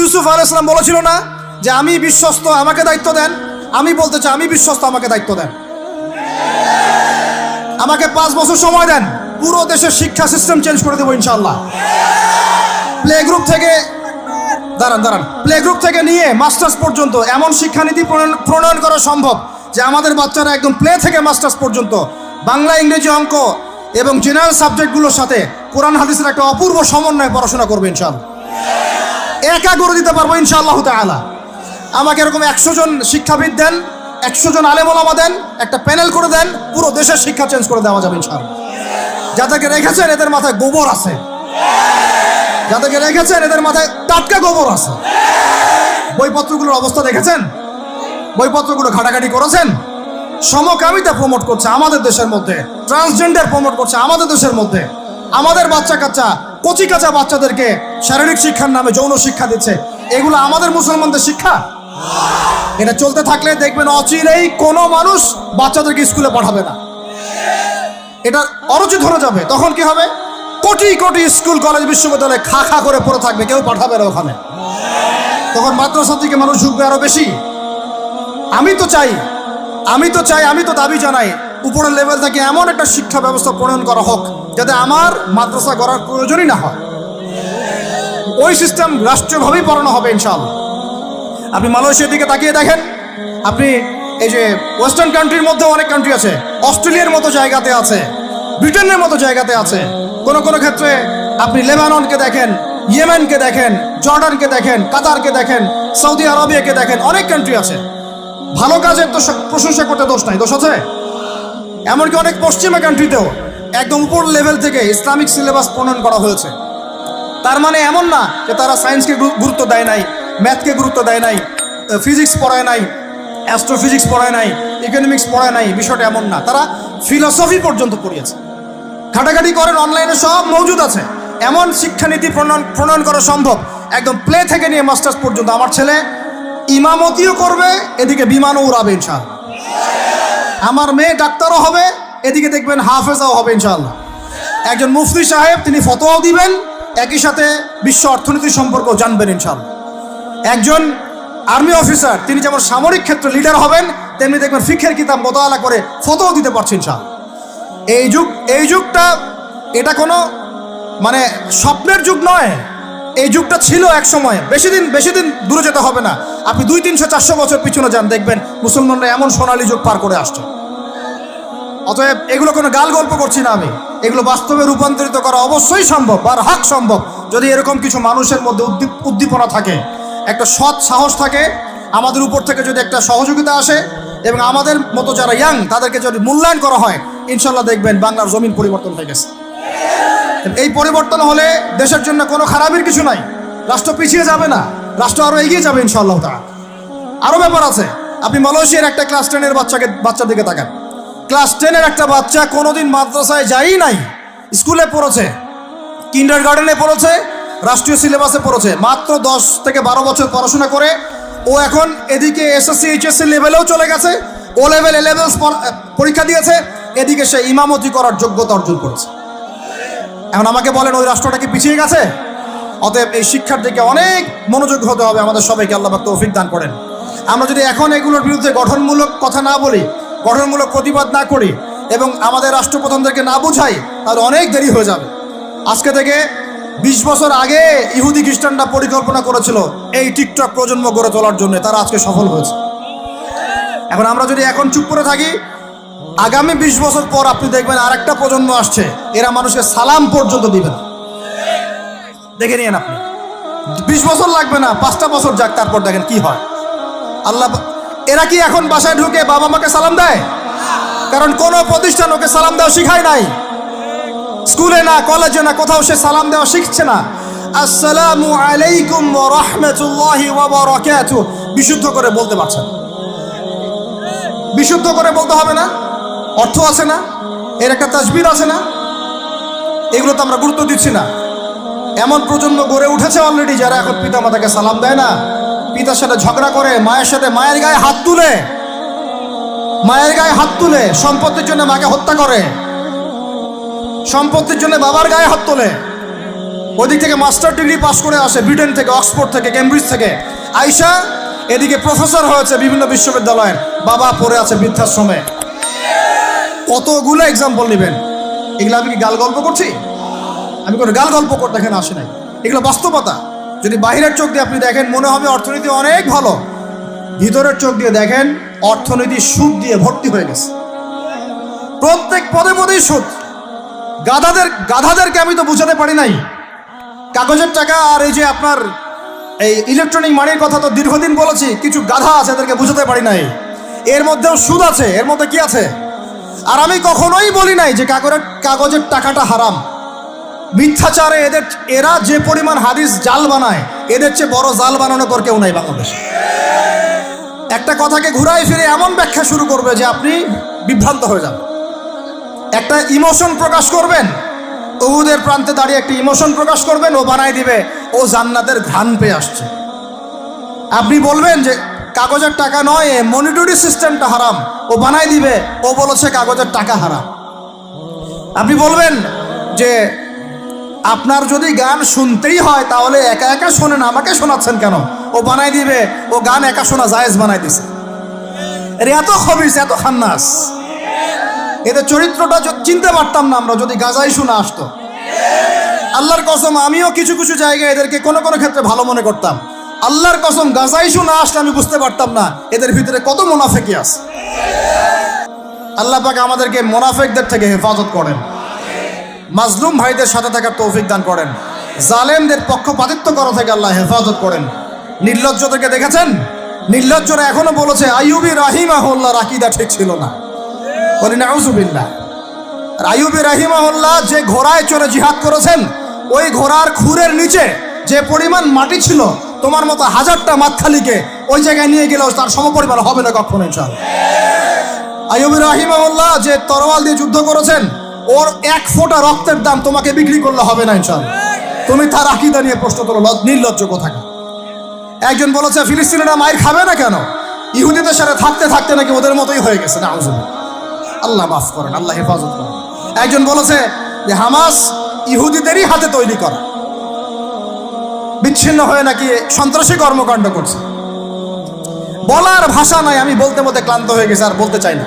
ইউসুফ আলাইহিস সালাম বলেছিল না যে আমি বিশ্বস্ত, আমাকে দায়িত্ব দেন? আমি বলতে চাই আমি বিশ্বস্ত, আমাকে দায়িত্ব দেন। আমাকে 5 বছর সময় দেন, পুরো দেশের শিক্ষা সিস্টেম চেঞ্জ করে দেবো ইনশাআল্লাহ। প্লে গ্রুপ থেকে প্লে গ্রুপ থেকে নিয়ে মাস্টার্স পর্যন্ত এমন শিক্ষানীতি প্রণয়ন করা সম্ভব যে আমাদের বাচ্চারা একদম প্লে থেকে মাস্টার্স পর্যন্ত বাংলা, ইংরেজি, অঙ্ক এবং জেনারেল সাবজেক্টগুলোর সাথে কোরআন হাদিসের একটা অপূর্ব সমন্বয়ে পড়াশোনা করবে ইনশাআল্লাহ। একা করে দিতে পারবো ইনশাআল্লাহ তাআলা। আমাকে এরকম 100 জন শিক্ষাবিদ দেন, 100 জন আলেম ওলামা দেন, একটা প্যানেল করে দেন, পুরো দেশের শিক্ষা চেঞ্জ করে দেওয়া যাবে ইনশাআল্লাহ। যাদেরকে রেখেছেন এদের মাথায় গোবর আছে, যাদেরকে রেখেছেন এদের মাথায় টাটকা গোবর আছে। বইপত্রগুলোর অবস্থা দেখেছেন? বইপত্রগুলো ঘাটাঘাটি করেছেন? সমকামিতা প্রমোট করছে আমাদের দেশের মধ্যে, ট্রান্সজেন্ডার প্রমোট করছে আমাদের দেশের মধ্যে, আমাদের বাচ্চা কাচ্চা কচি কাঁচা বাচ্চাদেরকে শারীরিক শিক্ষার নামে যৌন শিক্ষা দিচ্ছে। এগুলো আমাদের মুসলমানদের শিক্ষা? এটা চলতে থাকলে দেখবেন অচিরেই কোনো মানুষ বাচ্চাদেরকে স্কুলে পাঠাবে না, এটা অরুচি ধরে যাবে। তখন কি হবে? কোটি কোটি স্কুল, কলেজ, বিশ্ববিদ্যালয়ে খা খা করে পড়ে থাকবে, কেউ পাঠাবে না ওখানে। তখন মাদ্রাসা থেকে মানুষ ঢুকবে আরো বেশি। আমি তো দাবি জানাই উপরের লেভেল থেকে এমন একটা শিক্ষা ব্যবস্থা প্রণয়ন করা হোক যাতে আমার মাদ্রাসা করার প্রয়োজনই না হয়। ওই সিস্টেম রাষ্ট্রীয়ভাবেই পড়ানো হবে ইনশাআল্লাহ। আপনি মালয়েশিয়ার দিকে তাকিয়ে দেখেন, আপনি এই যে ওয়েস্টার্ন কান্ট্রির মধ্যে অনেক কান্ট্রি আছে, অস্ট্রেলিয়ার মতো জায়গাতে আছে, ব্রিটেনের মতো জায়গাতে আছে, কোনো কোনো ক্ষেত্রে আপনি লেবাননকে দেখেন, ইয়েমেনকে দেখেন, জর্ডানকে দেখেন, কাতারকে দেখেন, সৌদি আরবিয়াকে দেখেন, অনেক কান্ট্রি আছে। ভালো কাজের তো প্রশংসা করতে দোষ নাই, দোষ আছে? এমনকি অনেক পশ্চিমা কান্ট্রিতেও একদম উপর লেভেল থেকে ইসলামিক সিলেবাস প্রণয়ন করা হয়েছে। তার মানে এমন না যে তারা সায়েন্সকে গুরুত্ব দেয় নাই, ম্যাথকে গুরুত্ব দেয় নাই, ফিজিক্স পড়ায় নাই, অ্যাস্ট্রোফিজিক্স পড়ায় নাই, ইকোনমিক্স পড়ায় নাই, বিষয়টা এমন না। তারা ফিলসফি পর্যন্ত পড়িয়েছে। ঘাটাঘাটি করেন, অনলাইনে সব মজুদ আছে। এমন শিক্ষানীতি প্রণয়ন করা সম্ভব একদম প্লে থেকে নিয়ে মাস্টার্স পর্যন্ত। আমার ছেলে ইমামতিও করবে, এদিকে বিমানও উড়াবে ইনশাআল্লাহ। আমার মেয়ে ডাক্তারও হবে, এদিকে দেখবেন হাফেজাও হবে ইনশাআল্লাহ। একজন মুফতি সাহেব, তিনি ফতোয়াও দিবেন, একই সাথে বিশ্ব অর্থনীতি সম্পর্ক জানবেন ইনশাআল্লাহ। একজন আর্মি অফিসার, তিনি যেমন সামরিক ক্ষেত্রে লিডার হবেন, তেমনি দেখবেন ফিকহের কিতাব মোতালা করে ফতোয়াও দিতে পারছেন ইনশাআল্লাহ। এই যুগটা এটা কোনো মানে স্বপ্নের যুগ নয়, এই যুগটা ছিল এক সময়। বেশি দিন দূরে যেতে হবে না, আপনি 200, 300, 400 বছর পিছনে যান, দেখবেন মুসলমানরা এমন সোনালী যুগ পার করে আসছে। অতএব এগুলো কোনো গাল গল্প করছি না আমি, এগুলো বাস্তবে রূপান্তরিত করা অবশ্যই সম্ভব, আর হক সম্ভব, যদি এরকম কিছু মানুষের মধ্যে উদ্দীপনা থাকে, একটা সৎ সাহস থাকে, আমাদের উপর থেকে যদি একটা সহযোগিতা আসে এবং আমাদের মতো যারা ইয়াং তাদেরকে যদি মূল্যায়ন করা হয়, ইনশাল্লাহ দেখবেন বাংলার জমিন পরিবর্তন হয়ে গেছে। এই পরিবর্তন হলে দেশের জন্য কোনো খারাপের কিছু নাই, রাষ্ট্র পিছিয়ে যাবে না, রাষ্ট্র আরো এগিয়ে যাবে ইনশাআল্লাহ তাআলা। আরো ব্যাপার আছে, আপনি মালয়েশিয়ার একটা ক্লাস 10-এর বাচ্চা দিকে তাকান। ক্লাস 10-এর একটা বাচ্চা কোনোদিন মাদ্রাসায় যায়ই নাই, স্কুলে পড়েছে, কিন্ডারগার্টেনে পড়েছে, রাষ্ট্রীয় সিলেবাসে পড়েছে, মাত্র 10 থেকে 12 বছর পড়াশোনা করে ও এখন এদিকে এসএসসি এইচএসসি লেভেলেও চলে গেছে, ও লেভেল এ লেভেল পরীক্ষা দিয়েছে, এদিকে সে ইমামতি করার যোগ্যতা অর্জন করেছে। এখন আমাকে বলেন ওই রাষ্ট্রটা কি পিছিয়ে গেছে? অতএব এই শিক্ষার দিকে অনেক মনোযোগী হতে হবে আমাদের সবাইকে, আল্লাহ পাক তৌফিক দান করেন। আমরা যদি এখন এগুলোর বিরুদ্ধে গঠনমূলক কথা না বলি, গঠনমূলক প্রতিবাদ না করি এবং আমাদের রাষ্ট্রপ্রধানদেরকে না বুঝাই, তাহলে অনেক দেরি হয়ে যাবে। আজকে থেকে 20 বছর আগে ইহুদি খ্রিস্টানরা পরিকল্পনা করেছিল এই টিকটক প্রজন্ম গড়ে তোলার জন্য, তারা আজকে সফল হয়েছে। এখন আমরা যদি এখন চুপ করে থাকি, আগামী 20 বছর পর আপনি দেখবেন আরেকটা প্রজন্ম আসছে, এরা মানুষকে সালাম পর্যন্ত দিবে না। দেখে নিয়েন আপনি, 20 বছর লাগবে না, 5টা বছর যাক, তারপর দেখেন কি হয়। আল্লাহ, এরা কি এখন বাসায় ঢুকে বাবা মাকে সালাম দেয়? কারণ কোনো প্রতিষ্ঠান ওকে সালাম দেওয়া শিখায় নাই, স্কুলে না, কলেজে না, কোথাও সে সালাম দেওয়া শিখছে না। আসসালামু আলাইকুম ওয়া রাহমাতুল্লাহি ওয়া বারাকাতুহু বিশুদ্ধ করে বলতে পারছেন, বিশুদ্ধ করে বলতে হবে না? অর্থ আছে না, এর একটা তাসবির আছে না? এগুলো তো আমরা গুরুত্ব দিচ্ছি না। এমন প্রজন্ম গড়ে উঠেছে অলরেডি যারা এখন পিতা মাতাকে সালাম দেয় না, পিতার সাথে ঝগড়া করে, মায়ের সাথে মায়ের গায়ে হাত তুলে, সম্পত্তির জন্য মাকে হত্যা করে, সম্পত্তির জন্য বাবার গায়ে হাত তোলে। ওদিক থেকে মাস্টার ডিগ্রি পাস করে আসে ব্রিটেন থেকে, অক্সফোর্ড থেকে, কেমব্রিজ থেকে আইসা এদিকে প্রফেসর হয়েছে বিভিন্ন বিশ্ববিদ্যালয়ের, বাবা পড়ে আছে বৃদ্ধাশ্রমে। কতগুলো এক্সাম্পল নেবেন। এগুলো আমি কি গাল গল্প করছি? আমি কোনো গাল গল্প করতে এখানে আসি নাই, এগুলো বাস্তবতা। যদি বাহিরের চোখ দিয়ে আপনি দেখেন মনে হবে অর্থনীতি অনেক ভালো, ভিতরের চোখ দিয়ে দেখেন অর্থনীতি সুদ দিয়ে ভর্তি হয়ে গেছে। প্রত্যেক পদে পদেই সুদ। গাধাদেরকে আমি তো বুঝাতে পারি নাই। কাগজের টাকা আর এই যে আপনার এই ইলেকট্রনিক মানির কথা তো দীর্ঘদিন বলেছি, কিছু গাধা আছে এদেরকে বুঝাতে পারি নাই। এর মধ্যেও সুদ আছে, এর মধ্যে কি আছে? আর আমি কখনোই বলি নাই যে কাগজের টাকাটা হারাম। মিথ্যাচারে এরা যে পরিমাণ হাদিস জাল বানায়, এদের চেয়ে বড় জাল বানানো পর কেউ নাই বাংলাদেশে। একটা কথাকে ঘুরাই ফিরে এমন ব্যাখ্যা শুরু করবে যে আপনি বিভ্রান্ত হয়ে যাবেন। একটা ইমোশন প্রকাশ করবেন, উহুদের প্রান্তে দাঁড়িয়ে একটা ইমোশন প্রকাশ করবেন, ও বানাই দিবে ও জান্নাতের ঘ্রাণ পেয়ে আসছে। আপনি বলবেন যে কাগজের টাকা নয়, মনিটরি সিস্টেমটা হারাম, ও বানাই দিবে ও বলেছে কাগজের টাকা হারাম। আপনি বলবেন যে আপনার যদি গান শুনতেই হয় তাহলে একা একা শোনেন, আমাকে শোনাচ্ছেন কেন, ও বানাই দিবে ও গান একা শোনা জায়েজ বানাই দিছে। এত খবিস, এত খান্নাস, এদের চরিত্রটা চিনতে পারতাম না আমরা যদি গাজাই শোনা আসতো। আল্লাহর কসম আমিও কিছু কিছু জায়গায় এদেরকে কোনো কোনো ক্ষেত্রে ভালো মনে করতাম। আল্লাহর কসম গাজাই শোনা আসলে আমি বুঝতে পারতাম না এদের ভিতরে কত মুনাফিকি আছে। আল্লাহ পাক আমাদেরকে মুনাফিকদের থেকে হেফাজত করেন, মাজলুম ভাইদের সাথে থাকার তৌফিক দান করেন, জালেমদের পক্ষপাতিত্ব করা থেকে আল্লাহ হেফাজত করেন। নির্লজ্জদেরকে দেখেছেন? নির্লজ্জরা এখনো বলেছে আইয়ুবী রাহিমাহুল্লাহর আকীদা ঠিক ছিল না। বলি নাউযুবিল্লাহ। আর আইয়ুবী রাহিমাহুল্লাহ যে ঘোড়ায় চড়ে জিহাদ করেছেন, ওই ঘোড়ার খুরের নিচে যে পরিমাণ মাটি ছিল, তোমার মতো হাজারটা মাতখালিকে ওই জায়গায় নিয়ে গেলেও তার সমপরিমাণ হবে না কখনো ইনশাআল্লাহ। আইয়ুবী রাহিমাহুল্লাহ যে তরোয়াল দিয়ে যুদ্ধ করেছেন, ওর এক ফোঁটা রক্তের দাম তোমাকে বিক্রি করলে হবে না ইনশাআল্লাহ। তুমি তার আকীদা নিয়ে প্রশ্ন তোলো, নির্লজ্জ কোথাকার। একজন বলেছে ফিলিস্তিনিরা মাইর খাবে না কেন? ইহুদিদের সাথে থাকতে থাকতে নাকি ওদের মতোই হয়ে গেছে। নাউযুবিল্লাহ, আল্লাহ মাফ করেন, আল্লাহ হেফাজত করেন। একজন বলেছে যে হামাস ইহুদিদেরই হাতে তৈরি করা, বিচ্ছিন্ন হয়ে নাকি সন্ত্রাসী কর্মকাণ্ড করছে। বলার ভাষা নাই, আমি বলতে বলতে ক্লান্ত হয়ে গেছি, আর বলতে চাই না।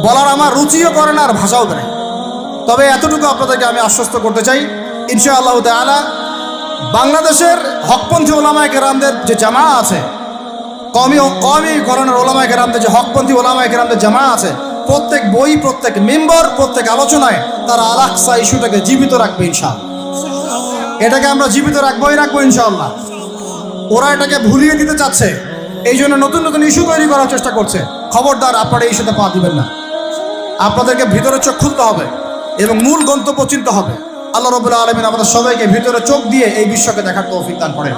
বলার আমার রুচিও করে না, আর ভাষাও বেড়ে। তবে এতটুকু আপনাদেরকে আমি আশ্বস্ত করতে চাই, ইনশাআল্লাহ তাআলা বাংলাদেশের হকপন্থী ওলামায়ে কেরামদের যে জামা আছে, কওমি করণের ওলামায়ে কেরামদের যে হকপন্থী ওলামায়ে কেরামদের জামা আছে, প্রত্যেক বই, প্রত্যেক মেম্বার, প্রত্যেক আলোচনায় তারা আল আকসা ইস্যুটাকে জীবিত রাখবে ইনশাআল্লাহ। এটাকে আমরা জীবিত রাখবোই ইনশাআল্লাহ। ওরা এটাকে ভুলিয়ে দিতে চাচ্ছে, এই জন্য নতুন নতুন ইস্যু তৈরি করার চেষ্টা করছে। খবরদার, আপনারা এই ইস্যুতে পা দিবেন না। আপনাদেরকে ভিতরে চোখ খুলতে হবে এবং মূল গন্তব্য চিনতে হবে। আল্লাহ রাব্বুল আলামিন আমাদের সবাইকে ভিতরে চোখ দিয়ে এই বিশ্বকে দেখার তৌফিক দান করেন।